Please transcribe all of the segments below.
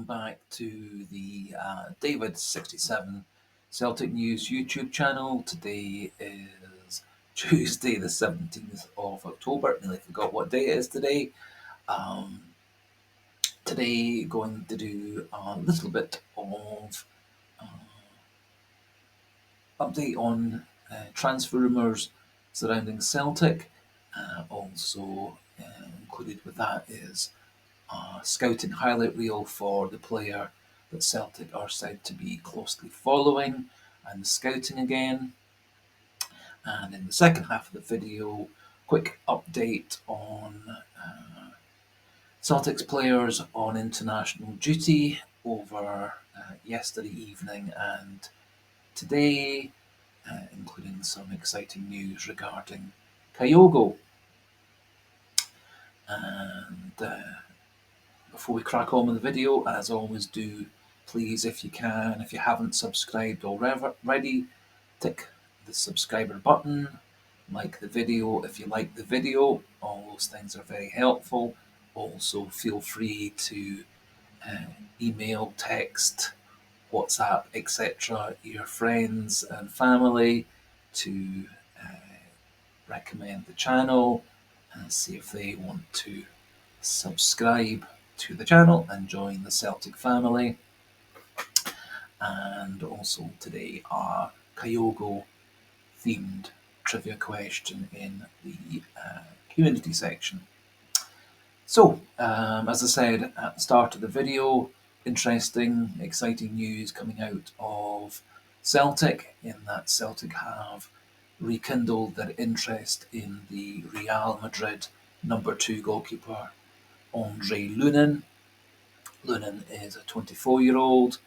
welcome back to the David67 Celtic News YouTube channel. Today is Tuesday the 17th of October. Nearly forgot what day it is today. Today going to do a little bit of update on transfer rumours surrounding Celtic. Also included with that is scouting highlight reel for the player that Celtic are said to be closely following and scouting again. And in the second half of the video, quick update on Celtic's players on international duty over yesterday evening and today, including some exciting news regarding Kyogo. And before we crack on with the video, as always, do please, if you can, if you haven't subscribed already, tick the subscriber button, like the video if you like the video. All those things are very helpful. Also, feel free to email, text, WhatsApp, etc. your friends and family to recommend the channel and see if they want to subscribe to the channel and join the Celtic family. And also today our Kyogo themed trivia question in the community section. So, as I said at the start of the video, interesting, exciting news coming out of Celtic, in that Celtic have rekindled their interest in the Real Madrid number 2 goalkeeper Andriy Lunin. Lunin is a 24-year-old.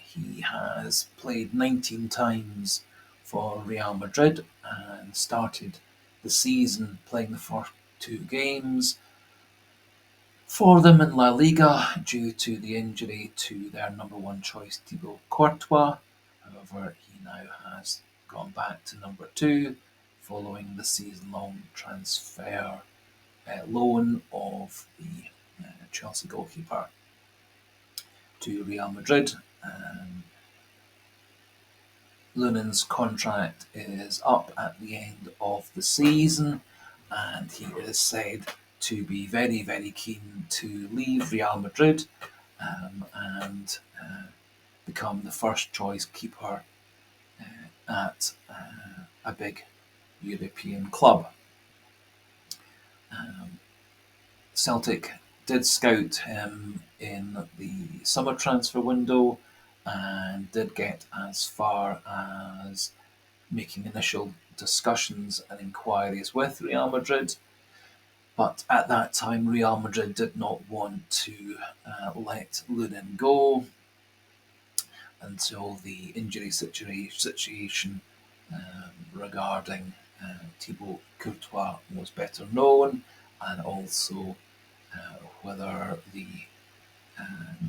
He has played 19 times for Real Madrid and started the season playing the first 2 games for them in La Liga due to the injury to their number 1 choice Thibaut Courtois. However, he now has gone back to number 2 following the season-long transfer loan of the Chelsea goalkeeper to Real Madrid. Lunin's contract is up at the end of the season, and he is said to be very, very keen to leave Real Madrid and become the first choice keeper at a big European club. Celtic did scout him in the summer transfer window and did get as far as making initial discussions and inquiries with Real Madrid. But at that time, Real Madrid did not want to let Lunin go until the injury situation regarding Thibaut Courtois was better known, and also whether the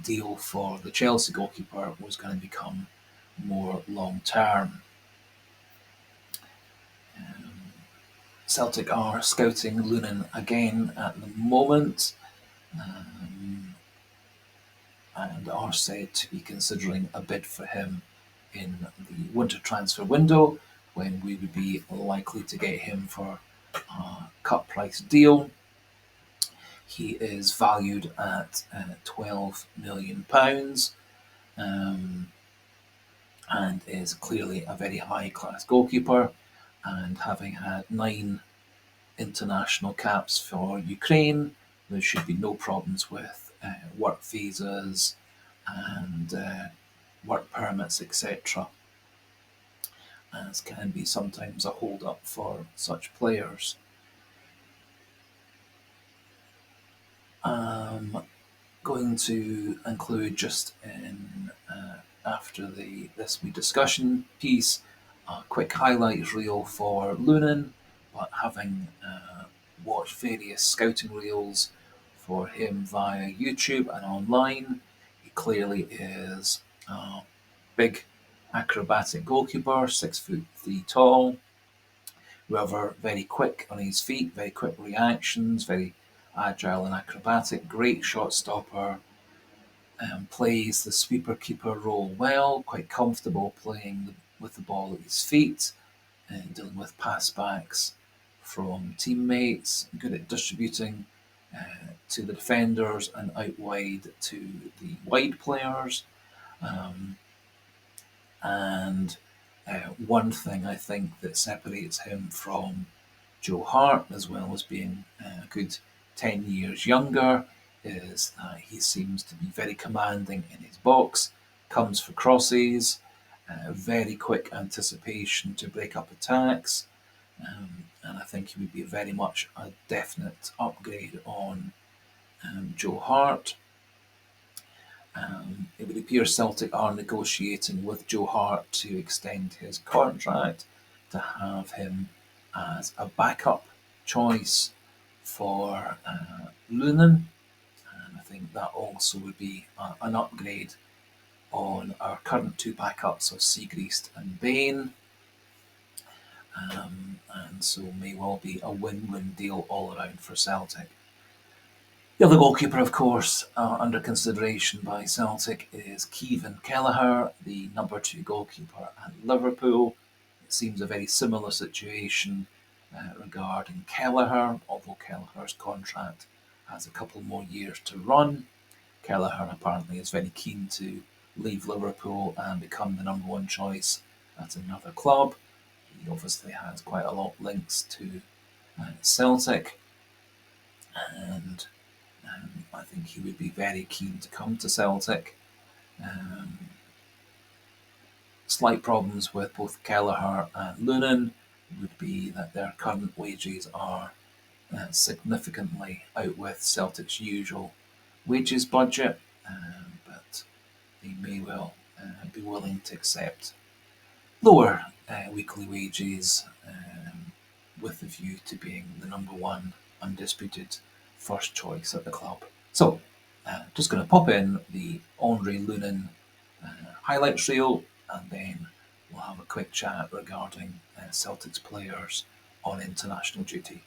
deal for the Chelsea goalkeeper was going to become more long-term. Celtic are scouting Lunin again at the moment and are said to be considering a bid for him in the winter transfer window, when we would be likely to get him for a cut price deal. He is valued at £12 million and is clearly a very high-class goalkeeper, and having had 9 international caps for Ukraine, there should be no problems with work visas and work permits, etc., as can be sometimes a hold-up for such players. Going to include just in after this wee discussion piece a quick highlights reel for Lunin, but having watched various scouting reels for him via YouTube and online, he clearly is a big acrobatic goalkeeper, 6'3" tall, however very quick on his feet, very quick reactions, very agile and acrobatic, great shot stopper, plays the sweeper keeper role well, quite comfortable playing with the ball at his feet and dealing with pass backs from teammates, good at distributing to the defenders and out wide to the wide players. Um, and one thing I think that separates him from Joe Hart, as well as being a good 10 years younger, is that he seems to be very commanding in his box, comes for crosses, very quick anticipation to break up attacks, and I think he would be very much a definite upgrade on Joe Hart. It would appear Celtic are negotiating with Joe Hart to extend his contract to have him as a backup choice for Lunin. And I think that also would be an upgrade on our current two backups of Siegrist and Bain. And so may well be a win-win deal all around for Celtic. The other goalkeeper, of course, under consideration by Celtic is Kevin Kelleher, the number two goalkeeper at Liverpool. It seems a very similar situation regarding Kelleher, although Kelleher's contract has a couple more years to run. Kelleher apparently is very keen to leave Liverpool and become the number one choice at another club. He obviously has quite a lot of links to Celtic, and I think he would be very keen to come to Celtic. Um, Slight problems with both Kelleher and Lunin would be that their current wages are significantly out with Celtic's usual wages budget, but they may well be willing to accept lower weekly wages with the view to being the number one undisputed first choice at the club. So, just going to pop in the Andriy Lunin highlights reel and then we'll have a quick chat regarding Celtic's players on international duty.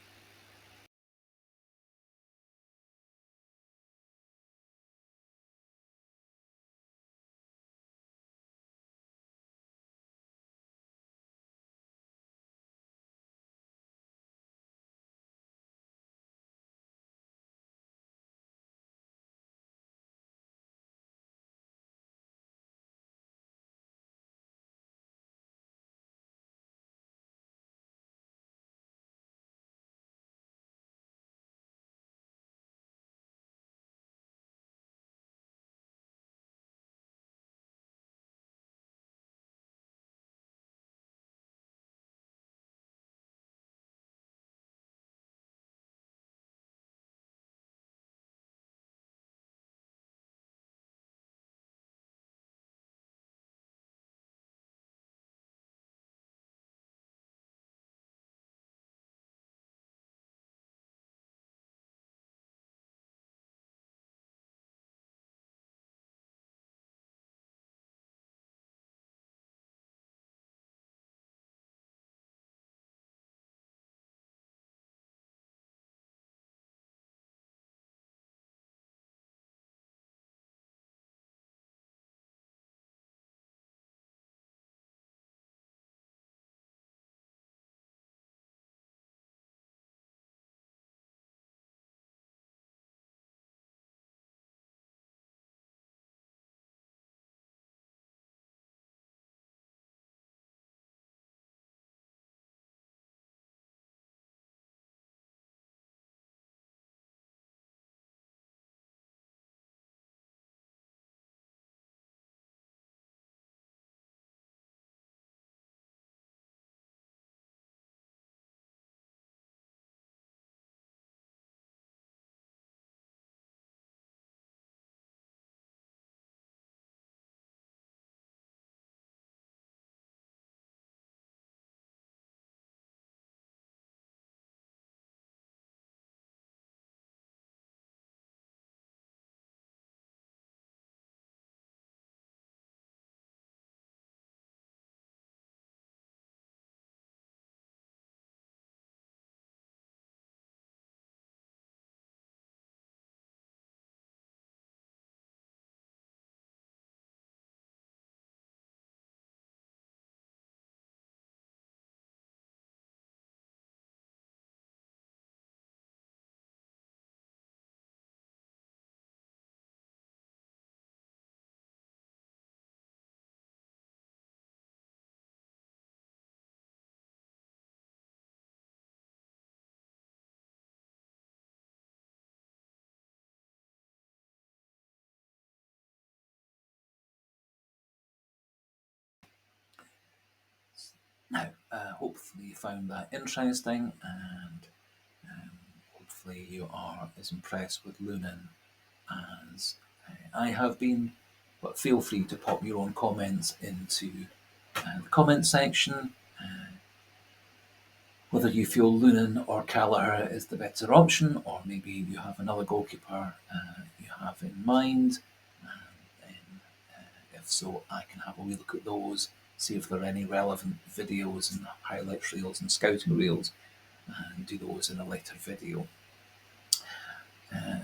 Now, hopefully you found that interesting, and hopefully you are as impressed with Lunin as I have been. But feel free to pop your own comments into the comment section. Whether you feel Lunin or Callagher is the better option, or maybe you have another goalkeeper you have in mind. And if so, I can have a wee look at those, see if there are any relevant videos and highlights reels and scouting reels, and do those in a later video.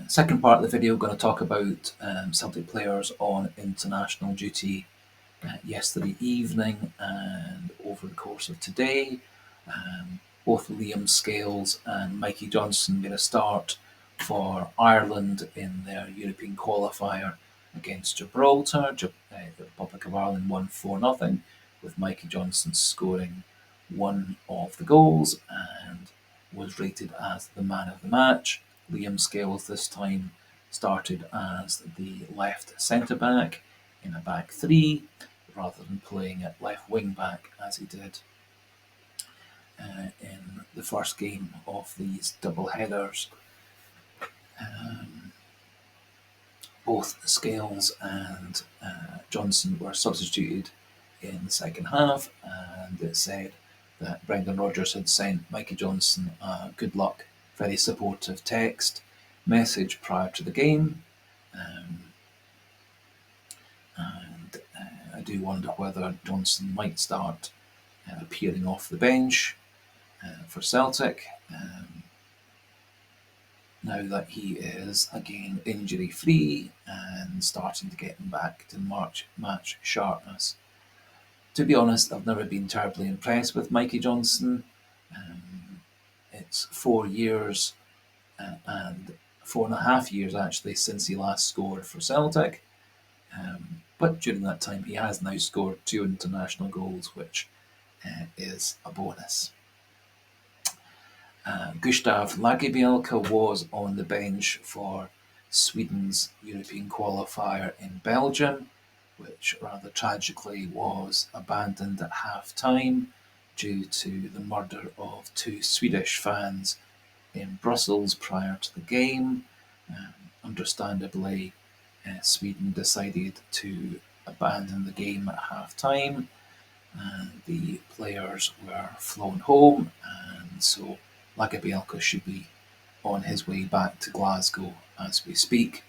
Second part of the video, I'm going to talk about Celtic players on international duty yesterday evening and over the course of today. Both Liam Scales and Mikey Johnston made a start for Ireland in their European qualifier against Gibraltar. The Republic of Ireland won 4-0, with Mikey Johnston scoring one of the goals and was rated as the man of the match. Liam Scales this time started as the left centre back in a back three, rather than playing at left wing back as he did in the first game of these double headers. Both Scales and Johnston were substituted in the second half, and it said that Brendan Rodgers had sent Mikey Johnston a good luck, very supportive text message prior to the game. And I do wonder whether Johnston might start appearing off the bench for Celtic. Now that he is again injury free and starting to get him back to match sharpness. To be honest, I've never been terribly impressed with Mikey Johnston. It's 4 years and 4.5 years actually since he last scored for Celtic. But during that time, he has now scored 2 international goals, which is a bonus. Gustaf Lagerbielke was on the bench for Sweden's European qualifier in Belgium, which rather tragically was abandoned at half-time due to the murder of 2 Swedish fans in Brussels prior to the game. Understandably, Sweden decided to abandon the game at half-time, and the players were flown home, and so Lagerbielke should be on his way back to Glasgow as we speak.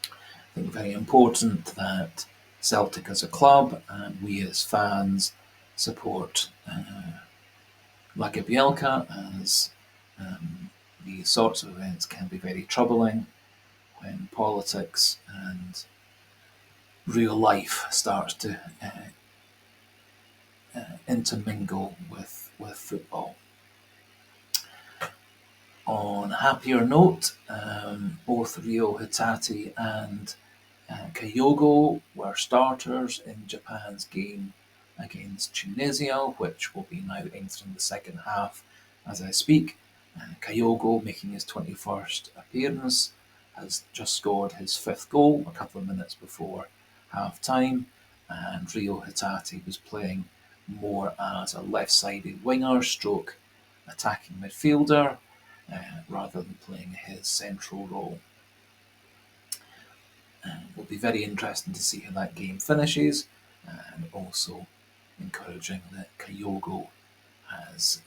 I think very important that Celtic as a club and we as fans support Lagerbielke, as these sorts of events can be very troubling when politics and real life starts to intermingle with football. On a happier note, both Reo Hatate and Kyogo were starters in Japan's game against Tunisia, which will be now entering the second half as I speak. Kyogo, making his 21st appearance, has just scored his 5th goal a couple of minutes before half time, and Reo Hatate was playing more as a left-sided winger stroke attacking midfielder rather than playing his central role. It will be very interesting to see how that game finishes, and also encouraging that Kyogo has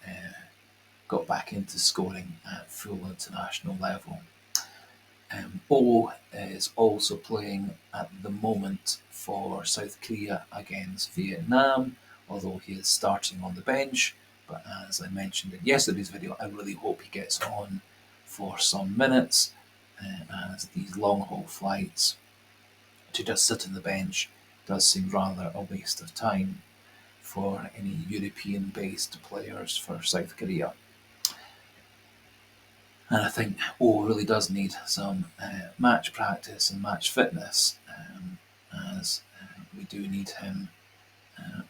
got back into scoring at full international level. O is also playing at the moment for South Korea against Vietnam, although he is starting on the bench. But as I mentioned in yesterday's video, I really hope he gets on for some minutes, as these long haul flights to just sit on the bench does seem rather a waste of time for any European based players for South Korea. And I think O really does need some match practice and match fitness, as we do need him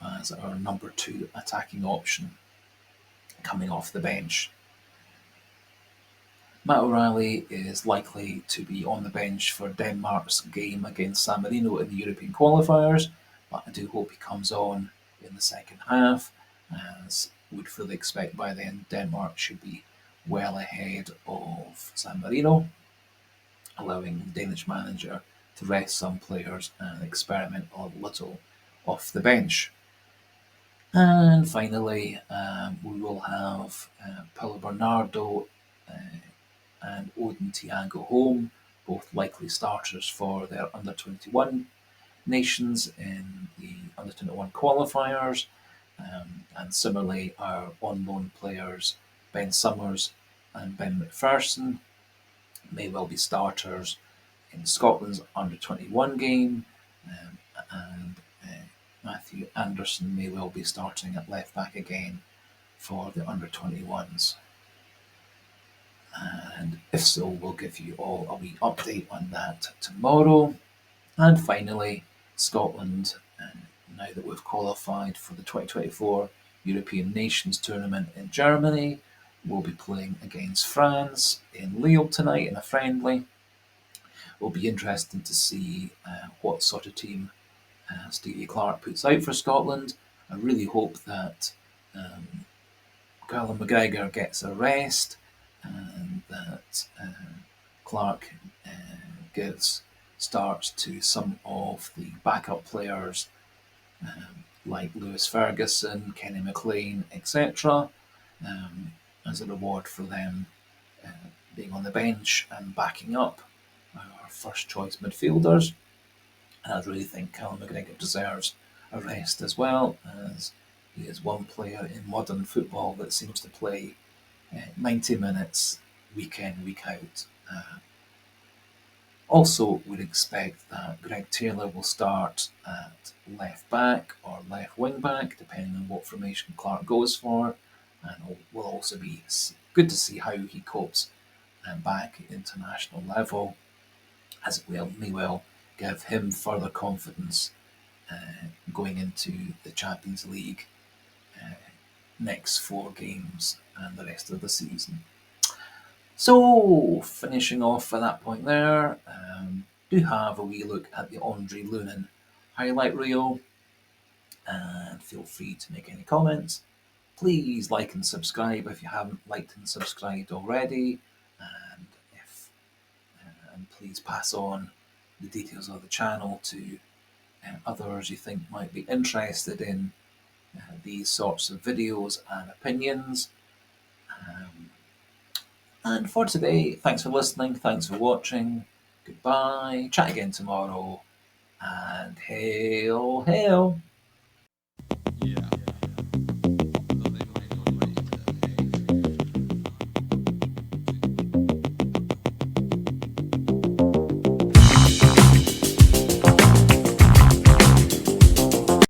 as our number 2 attacking option coming off the bench. Matt O'Reilly is likely to be on the bench for Denmark's game against San Marino in the European qualifiers, but I do hope he comes on in the second half, as would fully expect by then Denmark should be well ahead of San Marino, allowing the Danish manager to rest some players and experiment a little off the bench. And finally, we will have Paulo Bernardo and Odin Thiago Holm, both likely starters for their under 21 nations in the under 21 qualifiers. And similarly, our on loan players, Ben Summers and Ben McPherson, may well be starters in Scotland's under 21 game, and Matthew Anderson may well be starting at left back again for the under 21s. And if so, we'll give you all a wee update on that tomorrow. And finally, Scotland, now that we've qualified for the 2024 European Nations Tournament in Germany, will be playing against France in Lille tonight in a friendly. It'll be interesting to see what sort of team Stevie Clarke puts out for Scotland. I really hope that Callum McGregor gets a rest and that Clarke gives starts to some of the backup players like Lewis Ferguson, Kenny McLean, etc., as a reward for them being on the bench and backing up our first choice midfielders. And I really think Callum McGregor deserves a rest as well, as he is one player in modern football that seems to play 90 minutes week in, week out. Also, we'd expect that Greg Taylor will start at left back or left wing back, depending on what formation Clarke goes for, and it will also be good to see how he copes back at international level, as it may well give him further confidence going into the Champions League next 4 games and the rest of the season. So, finishing off at that point there, do have a wee look at the Andriy Lunin highlight reel, and feel free to make any comments. Please like and subscribe if you haven't liked and subscribed already, and please pass on the details of the channel to others you think might be interested in these sorts of videos and opinions. And for today, thanks for listening, thanks for watching, goodbye, chat again tomorrow, and hail, hail!